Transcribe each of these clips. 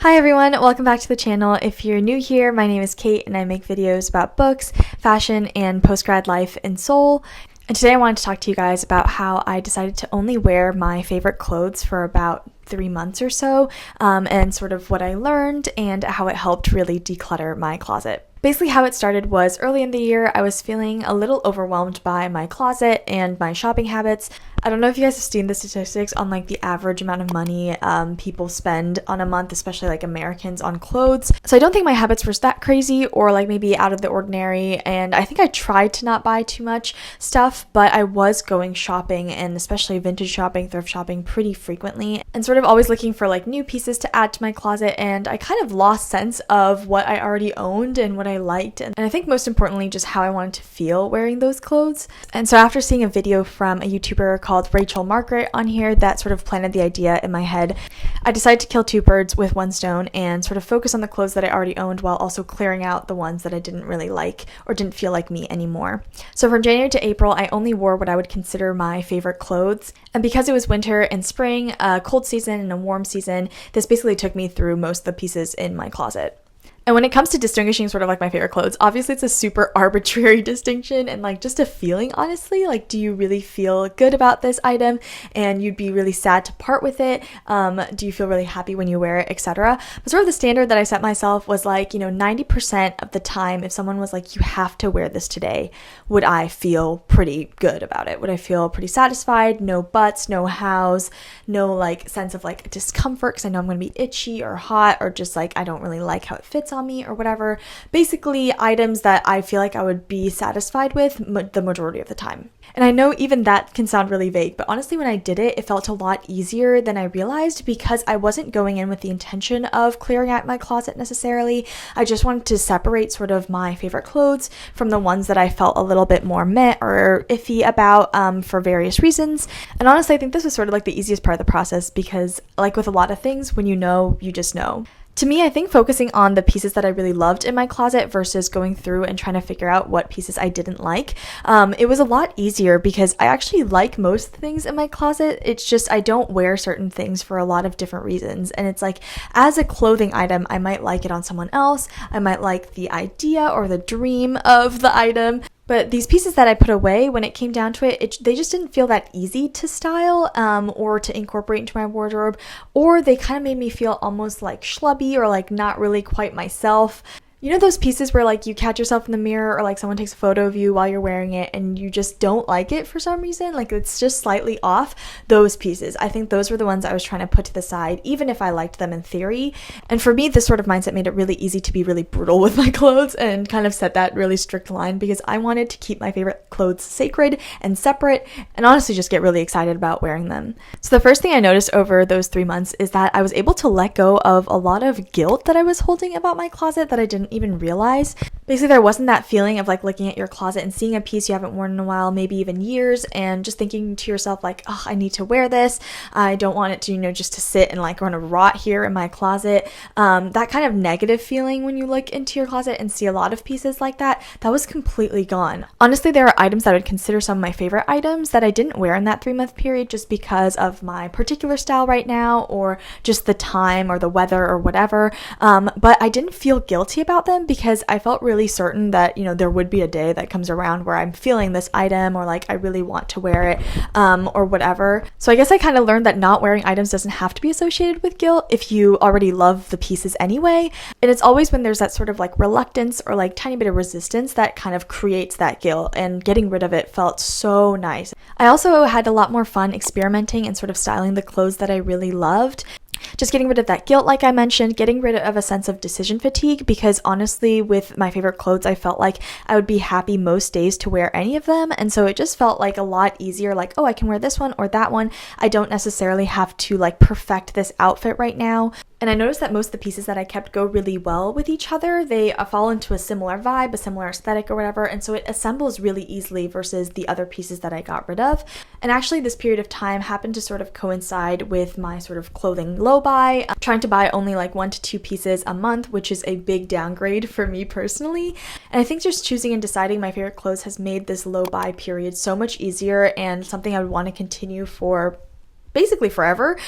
Hi everyone, welcome back to the channel. If you're new here, my name is Kate and I make videos about books, fashion, and post-grad life in Seoul. And today I wanted to talk to you guys about how I decided to only wear my favorite clothes for about 3 months or so, and sort of what I learned and how it helped really declutter my closet. Basically how it started was early in the year, I was feeling a little overwhelmed by my closet and my shopping habits. I don't know if you guys have seen the statistics on like the average amount of money people spend on a month, especially like Americans, on clothes. So I don't think my habits were that crazy or like maybe out of the ordinary, and I think I tried to not buy too much stuff, but I was going shopping, and especially vintage shopping, thrift shopping, pretty frequently, and sort of always looking for like new pieces to add to my closet, and I kind of lost sense of what I already owned and what I liked, and I think most importantly just how I wanted to feel wearing those clothes. And so after seeing a video from a YouTuber called Rachel Margaret on here that sort of planted the idea in my head, I decided to kill two birds with one stone and sort of focus on the clothes that I already owned while also clearing out the ones that I didn't really like or didn't feel like me anymore. So from January to April, I only wore what I would consider my favorite clothes, and because it was winter and spring, a cold season and a warm season, this basically took me through most of the pieces in my closet. And when it comes to distinguishing sort of like my favorite clothes, obviously it's a super arbitrary distinction and like just a feeling, honestly. Like, do you really feel good about this item and you'd be really sad to part with it? Do you feel really happy when you wear it, etc.? But sort of the standard that I set myself was like, 90% of the time, if someone was like, you have to wear this today, would I feel pretty good about it? Would I feel pretty satisfied? No buts, no hows, no like sense of like discomfort because I know I'm going to be itchy or hot, or just like I don't really like how it fits on me or whatever. Basically items that I feel like I would be satisfied with the majority of the time. And I know even that can sound really vague, but honestly when I did it, it felt a lot easier than I realized because I wasn't going in with the intention of clearing out my closet necessarily. I just wanted to separate sort of my favorite clothes from the ones that I felt a little bit more meh or iffy about for various reasons. And honestly, I think this was sort of like the easiest part of the process because like with a lot of things, when you know, you just know. To me, I think focusing on the pieces that I really loved in my closet versus going through and trying to figure out what pieces I didn't like, it was a lot easier because I actually like most things in my closet. It's just I don't wear certain things for a lot of different reasons. And it's like, as a clothing item, I might like it on someone else. I might like the idea or the dream of the item. But these pieces that I put away, when it came down to it, they just didn't feel that easy to style or to incorporate into my wardrobe, or they kind of made me feel almost like schlubby or like not really quite myself. You know those pieces where like you catch yourself in the mirror or like someone takes a photo of you while you're wearing it and you just don't like it for some reason, like it's just slightly off? Those pieces, I think those were the ones I was trying to put to the side, even if I liked them in theory. And for me, this sort of mindset made it really easy to be really brutal with my clothes and kind of set that really strict line because I wanted to keep my favorite clothes sacred and separate and honestly just get really excited about wearing them. So the first thing I noticed over those 3 months is that I was able to let go of a lot of guilt that I was holding about my closet that I didn't even realize. Basically, there wasn't that feeling of like looking at your closet and seeing a piece you haven't worn in a while, maybe even years, and just thinking to yourself like, oh, I need to wear this. I don't want it to, just to sit and like run a rot here in my closet. That kind of negative feeling when you look into your closet and see a lot of pieces like that was completely gone. Honestly, there are items that I would consider some of my favorite items that I didn't wear in that 3-month period just because of my particular style right now or just the time or the weather or whatever. But I didn't feel guilty about them because I felt really certain that, there would be a day that comes around where I'm feeling this item or like I really want to wear it or whatever. So I guess I kind of learned that not wearing items doesn't have to be associated with guilt if you already love the pieces anyway. And it's always when there's that sort of like reluctance or like tiny bit of resistance that kind of creates that guilt, and getting rid of it felt so nice. I also had a lot more fun experimenting and sort of styling the clothes that I really loved. Just getting rid of that guilt, like I mentioned, getting rid of a sense of decision fatigue, because honestly, with my favorite clothes, I felt like I would be happy most days to wear any of them. And so it just felt like a lot easier, like, oh, I can wear this one or that one. I don't necessarily have to like perfect this outfit right now. And I noticed that most of the pieces that I kept go really well with each other. They fall into a similar vibe, a similar aesthetic or whatever, and so it assembles really easily versus the other pieces that I got rid of. And actually this period of time happened to sort of coincide with my sort of clothing low buy, trying to buy only like 1 to 2 pieces a month, which is a big downgrade for me personally. And I think just choosing and deciding my favorite clothes has made this low buy period so much easier and something I would want to continue for basically forever,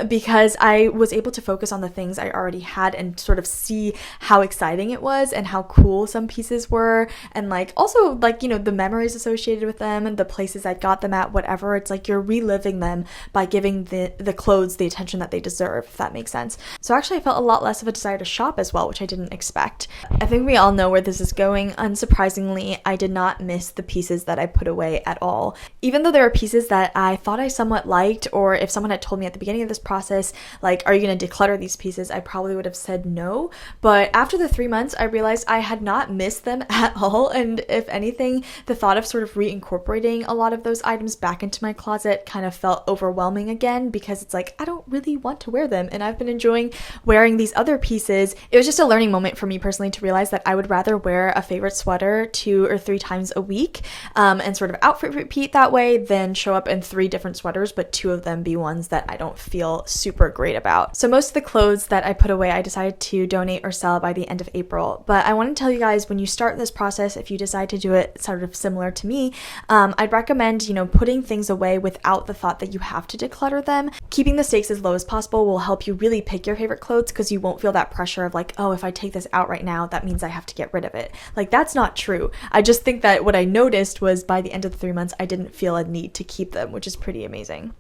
because I was able to focus on the things I already had and sort of see how exciting it was and how cool some pieces were, and like also like, you know, the memories associated with them and the places I got them at, whatever. It's like you're reliving them by giving the clothes the attention that they deserve, if that makes sense. So actually I felt a lot less of a desire to shop as well, which I didn't expect. I think we all know where this is going. Unsurprisingly, I did not miss the pieces that I put away at all. Even though there are pieces that I thought I somewhat liked, or if someone had told me at the beginning of this process, like, are you going to declutter these pieces, I probably would have said no. But after the 3 months, I realized I had not missed them at all. And if anything, the thought of sort of reincorporating a lot of those items back into my closet kind of felt overwhelming again, because it's like, I don't really want to wear them. And I've been enjoying wearing these other pieces. It was just a learning moment for me personally to realize that I would rather wear a favorite sweater 2 or 3 times a week, and sort of outfit repeat that way, than show up in 3 different sweaters, but 2 of them be ones that I don't feel super great about. So most of the clothes that I put away, I decided to donate or sell by the end of April. But I want to tell you guys, when you start this process, if you decide to do it sort of similar to me, I'd recommend, you know, putting things away without the thought that you have to declutter them. Keeping the stakes as low as possible will help you really pick your favorite clothes, because you won't feel that pressure of like, oh, if I take this out right now, that means I have to get rid of it. Like, that's not true. I just think that what I noticed was by the end of the 3 months, I didn't feel a need to keep them, which is pretty amazing.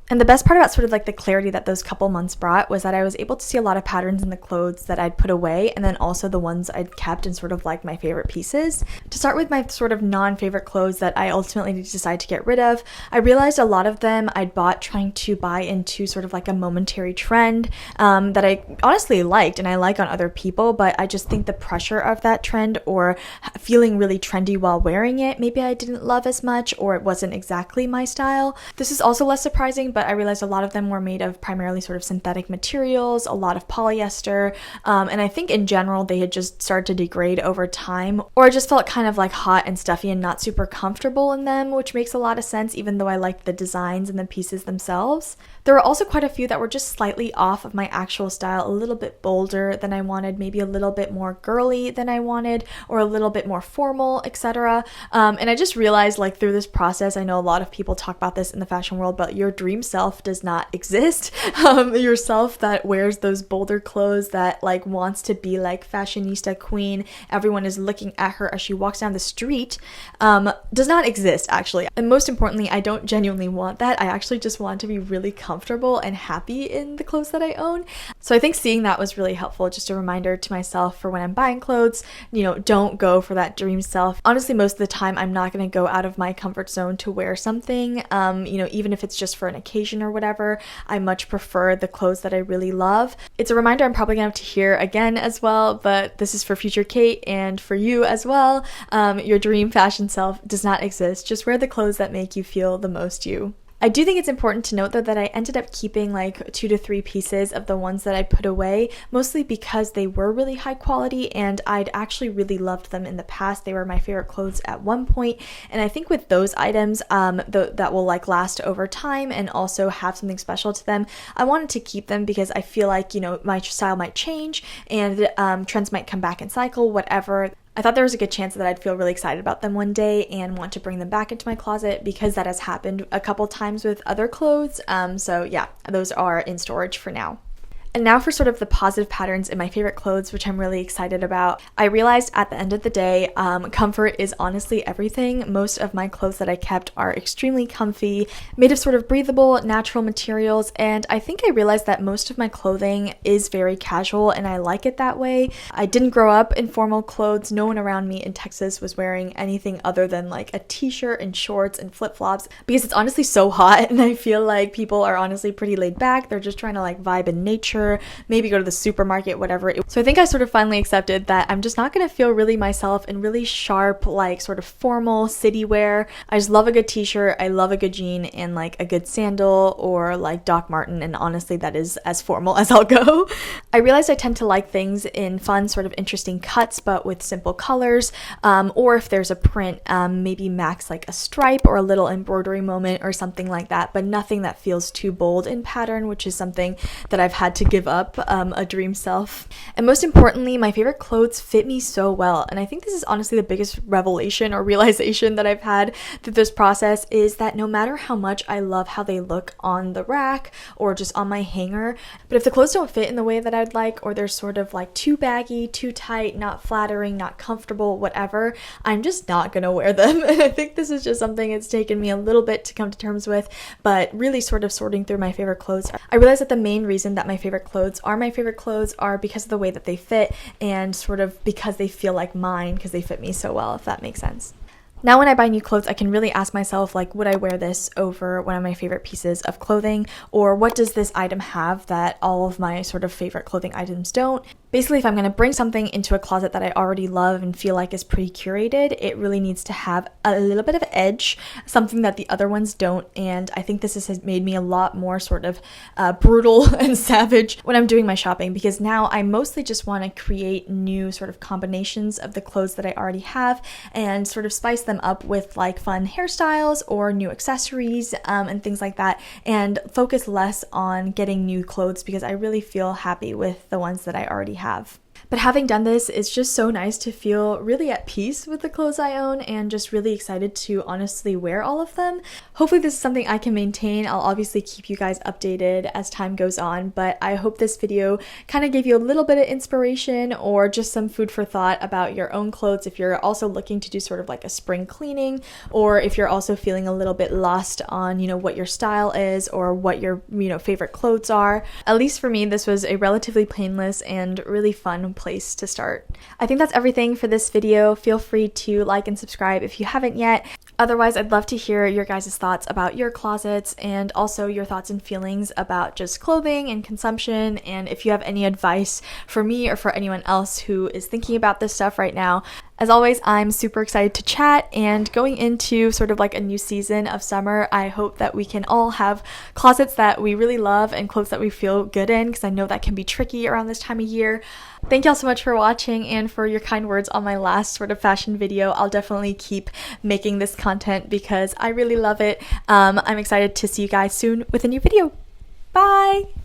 And the best part about sort of like the clarity that those couple months brought was that I was able to see a lot of patterns in the clothes that I'd put away, and then also the ones I'd kept and sort of like my favorite pieces. To start with my sort of non-favorite clothes that I ultimately decided to get rid of, I realized a lot of them I'd bought trying to buy into sort of like a momentary trend that I honestly liked and I like on other people, but I just think the pressure of that trend or feeling really trendy while wearing it, maybe I didn't love as much, or it wasn't exactly my style. This is also less surprising, but I realized a lot of them were made of primarily sort of synthetic materials, a lot of polyester, and I think in general they had just started to degrade over time, or I just felt kind of like hot and stuffy and not super comfortable in them, which makes a lot of sense even though I liked the designs and the pieces themselves. There were also quite a few that were just slightly off of my actual style, a little bit bolder than I wanted, maybe a little bit more girly than I wanted, or a little bit more formal, etc. And I just realized, like, through this process, I know a lot of people talk about this in the fashion world, but your dream self does not exist. Yourself that wears those bolder clothes, that like wants to be like fashionista queen, everyone is looking at her as she walks down the street, does not exist actually. And most importantly, I don't genuinely want that. I actually just want to be really comfortable and happy in the clothes that I own. So I think seeing that was really helpful, just a reminder to myself for when I'm buying clothes, you know, don't go for that dream self. Honestly, most of the time I'm not going to go out of my comfort zone to wear something, you know, even if it's just for an occasion or whatever. I much prefer the clothes that I really love. It's a reminder I'm probably gonna have to hear again as well, but this is for future Kate and for you as well. Your dream fashion self does not exist. Just wear the clothes that make you feel the most you. I do think it's important to note though that I ended up keeping like 2 to 3 pieces of the ones that I put away, mostly because they were really high quality and I'd actually really loved them in the past. They were my favorite clothes at one point, and I think with those items that will like last over time and also have something special to them, I wanted to keep them because I feel like, you know, my style might change and trends might come back and cycle, whatever. I thought there was a good chance that I'd feel really excited about them one day and want to bring them back into my closet, because that has happened a couple times with other clothes. So yeah, those are in storage for now. And now for sort of the positive patterns in my favorite clothes, which I'm really excited about. I realized at the end of the day, comfort is honestly everything. Most of my clothes that I kept are extremely comfy, made of sort of breathable, natural materials, and I think I realized that most of my clothing is very casual and I like it that way. I didn't grow up in formal clothes. No one around me in Texas was wearing anything other than like a t-shirt and shorts and flip-flops, because it's honestly so hot and I feel like people are honestly pretty laid back. They're just trying to like vibe in nature, maybe go to the supermarket, whatever. So I think I sort of finally accepted that I'm just not going to feel really myself in really sharp, like sort of formal city wear. I just love a good t-shirt, I love a good jean, and like a good sandal or like Doc Marten, and honestly that is as formal as I'll go. I realized I tend to like things in fun, sort of interesting cuts, but with simple colors, or if there's a print, maybe max like a stripe or a little embroidery moment or something like that, but nothing that feels too bold in pattern, which is something that I've had to give up a dream self. And most importantly, my favorite clothes fit me so well. And I think this is honestly the biggest revelation or realization that I've had through this process, is that no matter how much I love how they look on the rack or just on my hanger, but if the clothes don't fit in the way that I'd like, or they're sort of like too baggy, too tight, not flattering, not comfortable, whatever, I'm just not gonna wear them. And I think this is just something it's taken me a little bit to come to terms with, but really sort of sorting through my favorite clothes, I realized that the main reason that my favorite clothes are because of the way that they fit, and sort of because they feel like mine, because they fit me so well, if that makes sense. Now when I buy new clothes, I can really ask myself, like, would I wear this over one of my favorite pieces of clothing? Or what does this item have that all of my sort of favorite clothing items don't? Basically, if I'm going to bring something into a closet that I already love and feel like is pretty curated, it really needs to have a little bit of edge, something that the other ones don't. And I think this has made me a lot more sort of brutal and savage when I'm doing my shopping, because now I mostly just want to create new sort of combinations of the clothes that I already have and sort of spice them up with like fun hairstyles or new accessories and things like that, and focus less on getting new clothes because I really feel happy with the ones that I already have. But having done this, it's just so nice to feel really at peace with the clothes I own and just really excited to honestly wear all of them. Hopefully this is something I can maintain. I'll obviously keep you guys updated as time goes on, but I hope this video kind of gave you a little bit of inspiration or just some food for thought about your own clothes if you're also looking to do sort of like a spring cleaning, or if you're also feeling a little bit lost on, what your style is or what your, favorite clothes are. At least for me, this was a relatively painless and really fun place to start. I think that's everything for this video. Feel free to like and subscribe if you haven't yet. Otherwise, I'd love to hear your guys' thoughts about your closets and also your thoughts and feelings about just clothing and consumption, and if you have any advice for me or for anyone else who is thinking about this stuff right now. As always, I'm super excited to chat, and going into sort of like a new season of summer, I hope that we can all have closets that we really love and clothes that we feel good in, because I know that can be tricky around this time of year. Thank y'all so much for watching and for your kind words on my last sort of fashion video. I'll definitely keep making this content because I really love it. I'm excited to see you guys soon with a new video. Bye!